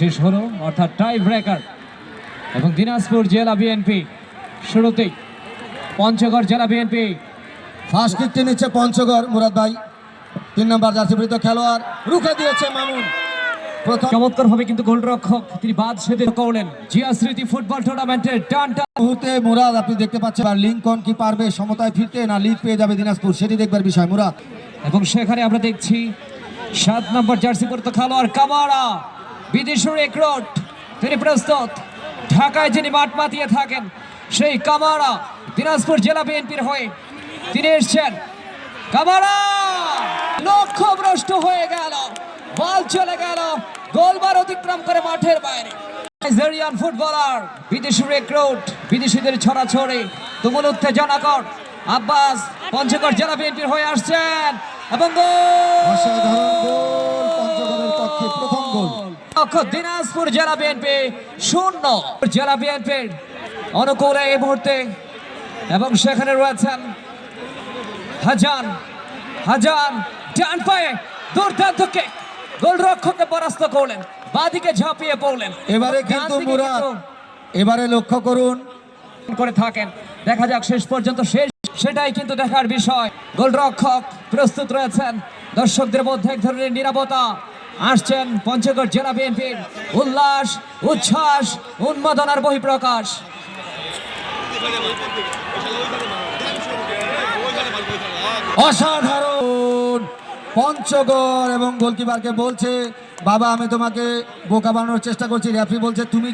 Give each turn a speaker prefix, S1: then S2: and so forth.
S1: শেষ হলো অর্থাৎ টাই ব্রেকার এবং দিনাজপুর জেলা বিএনপি শুরুতেই পঞ্চগড় জেলা বিএনপি
S2: ফার্স্ট কিকটি নিচ্ছে পঞ্চগড় মুরাদ ভাই 3 নম্বর জার্সিবৃত খেলোয়াড় রুখে দিয়েছে মামুন প্রথম
S1: চমৎকার ভাবে কিন্তু গোলরক্ষক তিনি বাদ সেধে করলেন জিয়া স্মৃতি ফুটবল টুর্নামেন্টের টানটা
S2: মুহূর্তে মুরাদ আপনি দেখতে পাচ্ছেন আর লিঙ্কন কি পারবে সমতায় ফিরতে না লিড পেয়ে যাবে দিনাজপুর সেটি দেখবার বিষয় মুরাদ
S1: এবং সেখানে আমরা দেখছি 7 নম্বর জার্সি পরিত খেলোয়াড় কামারা বিদেশি রেকর্ড তিনি প্রস্তুত ঢাকায় যিনি মাঠ মাতিয়ে থাকেন সেই কামারা দিনাজপুর জেলা বিএনপির হয়ে তিনি এসেছেন কামারা লক্ষ্যভ্রষ্ট হয়ে গেল বল চলে গেল গোলবার অতিক্রম করে মাঠের বাইরে নাইজেরিয়ান ফুটবলার বিদেশি রেকর্ড বিদেশিদের ছড়াছড়ি তুমুল উত্তেজনাকর আব্বাস পঞ্চগড় জেলা বিএনপির হয়ে আসছেন এবং
S2: অসাধারণ গোল পঞ্চগড়ের পক্ষে প্রথম গোল
S1: দিনাজপুর জেলা বিএনপি 0 জেলা বিএনপির অনুকূলে এই মুহূর্তে এবং সেখানে রয়েছেন হাজান ডান পায়ে দুর্দান্ত কিক গোলরক্ষককে পরাস্ত করলেন বাদিকে ঝাঁপিয়ে পড়লেন
S2: এবারে কিন্তু মুরাদ এবারে লক্ষ্য করুন
S1: করে থাকেন দেখা যাক শেষ পর্যন্ত সেটাই কিন্তু দেখার বিষয় গোলরক্ষক প্রস্তুত রয়েছেন দর্শকদের মধ্যে এক ধরনের নিরাপত্তা আসছেন পঞ্চগড় জেলা বিএনপির উল্লাস উচ্ছ্বাস উন্মাদনার বহিঃপ্রকাশ
S2: অসাধারণ পঞ্চগড় এবং গোলকিপারকে বলছে বাবা আমি তোমাকে বোকা বানানোর চেষ্টা করছি রেফারি বলছে তুমি